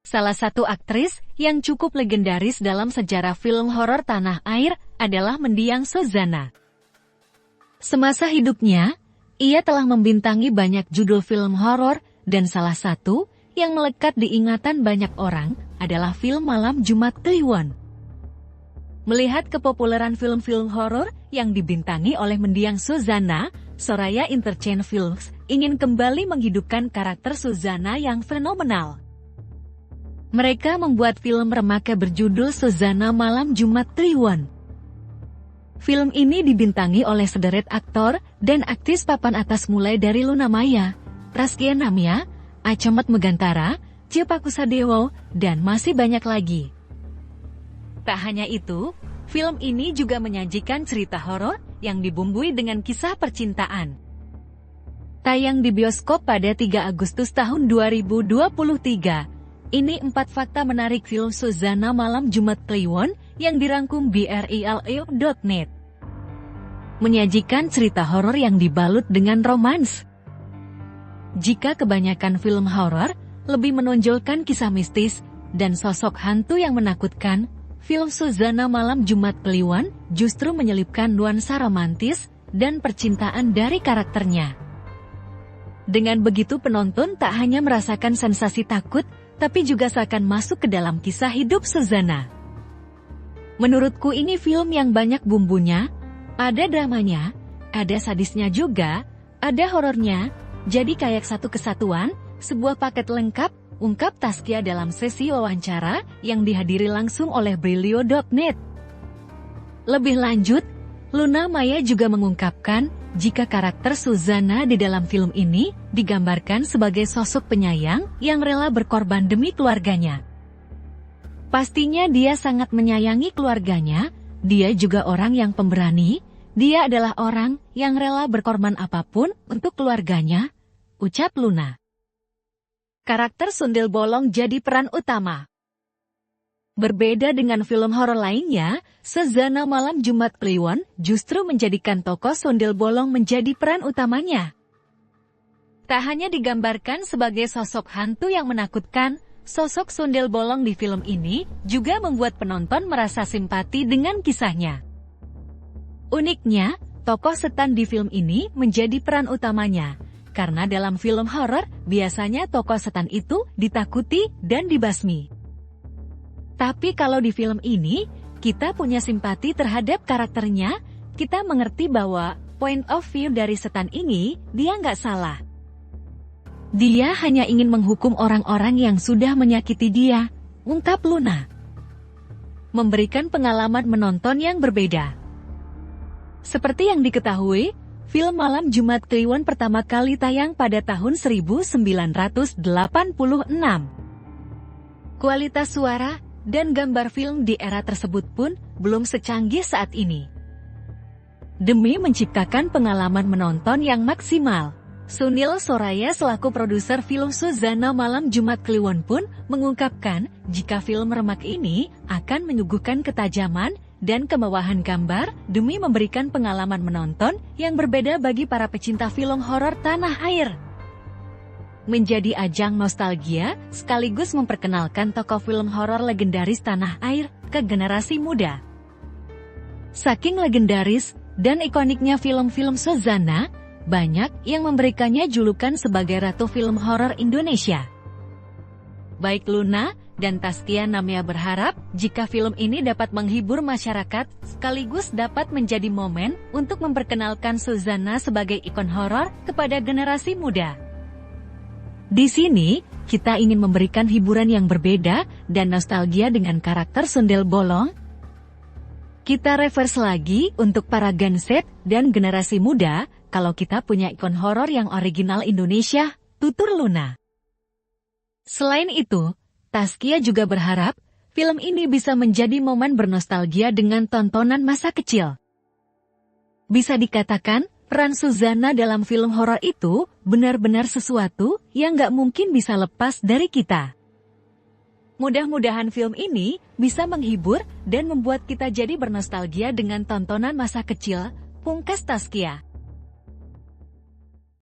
Salah satu aktris yang cukup legendaris dalam sejarah film horor tanah air adalah mendiang Suzanna. Semasa hidupnya, ia telah membintangi banyak judul film horor dan salah satu yang melekat di ingatan banyak orang adalah film Malam Jumat Kliwon. Melihat kepopuleran film-film horor yang dibintangi oleh mendiang Suzanna, Soraya Entertainment Films ingin kembali menghidupkan karakter Suzanna yang fenomenal. Mereka membuat film remaja berjudul Suzanna Malam Jumat Kliwon. Film ini dibintangi oleh sederet aktor dan aktris papan atas mulai dari Luna Maya, Prasetya Namya, Acamat Megantara, Cia Pakusadewo, dan masih banyak lagi. Tak hanya itu, film ini juga menyajikan cerita horor yang dibumbui dengan kisah percintaan. Tayang di bioskop pada 3 Agustus tahun 2023. Ini 4 fakta menarik film Suzanna Malam Jumat Kliwon yang dirangkum BRILEO.net. Menyajikan cerita horor yang dibalut dengan romans. Jika kebanyakan film horor lebih menonjolkan kisah mistis dan sosok hantu yang menakutkan, film Suzanna Malam Jumat Kliwon justru menyelipkan nuansa romantis dan percintaan dari karakternya. Dengan begitu penonton tak hanya merasakan sensasi takut, tapi juga seakan masuk ke dalam kisah hidup Suzanna. Menurutku ini film yang banyak bumbunya, ada dramanya, ada sadisnya juga, ada horornya, jadi kayak satu kesatuan, sebuah paket lengkap, ungkap Taskia dalam sesi wawancara yang dihadiri langsung oleh Brilio.net. Lebih lanjut, Luna Maya juga mengungkapkan, jika karakter Suzanna di dalam film ini digambarkan sebagai sosok penyayang yang rela berkorban demi keluarganya. Pastinya dia sangat menyayangi keluarganya, dia juga orang yang pemberani, dia adalah orang yang rela berkorban apapun untuk keluarganya, ucap Luna. Karakter Sundel Bolong jadi peran utama. Berbeda dengan film horor lainnya, Suzanna Malam Jumat Kliwon justru menjadikan tokoh Sundel Bolong menjadi peran utamanya. Tak hanya digambarkan sebagai sosok hantu yang menakutkan, sosok Sundel Bolong di film ini juga membuat penonton merasa simpati dengan kisahnya. Uniknya, tokoh setan di film ini menjadi peran utamanya, karena dalam film horor biasanya tokoh setan itu ditakuti dan dibasmi. Tapi kalau di film ini, kita punya simpati terhadap karakternya, kita mengerti bahwa point of view dari setan ini, dia nggak salah. Dia hanya ingin menghukum orang-orang yang sudah menyakiti dia, ungkap Luna. Memberikan pengalaman menonton yang berbeda. Seperti yang diketahui, film Malam Jumat Kliwon pertama kali tayang pada tahun 1986. Kualitas suara dan gambar film di era tersebut pun belum secanggih saat ini. Demi menciptakan pengalaman menonton yang maksimal, Sunil Soraya selaku produser film Suzanna Malam Jumat Kliwon pun mengungkapkan jika film remake ini akan menyuguhkan ketajaman dan kemewahan gambar demi memberikan pengalaman menonton yang berbeda bagi para pecinta film horor tanah air. Menjadi ajang nostalgia, sekaligus memperkenalkan tokoh film horor legendaris tanah air ke generasi muda. Saking legendaris dan ikoniknya film-film Suzanna, banyak yang memberikannya julukan sebagai Ratu Film Horor Indonesia. Baik Luna dan Taskia Namya berharap jika film ini dapat menghibur masyarakat, sekaligus dapat menjadi momen untuk memperkenalkan Suzanna sebagai ikon horor kepada generasi muda. Di sini, kita ingin memberikan hiburan yang berbeda dan nostalgia dengan karakter Sundel Bolong. Kita reverse lagi untuk para Gen Z dan generasi muda, kalau kita punya ikon horor yang original Indonesia, tutur Luna. Selain itu, Taskia juga berharap, film ini bisa menjadi momen bernostalgia dengan tontonan masa kecil. Bisa dikatakan, peran Suzanna dalam film horor itu benar-benar sesuatu yang gak mungkin bisa lepas dari kita. Mudah-mudahan film ini bisa menghibur dan membuat kita jadi bernostalgia dengan tontonan masa kecil, pungkas Taskia.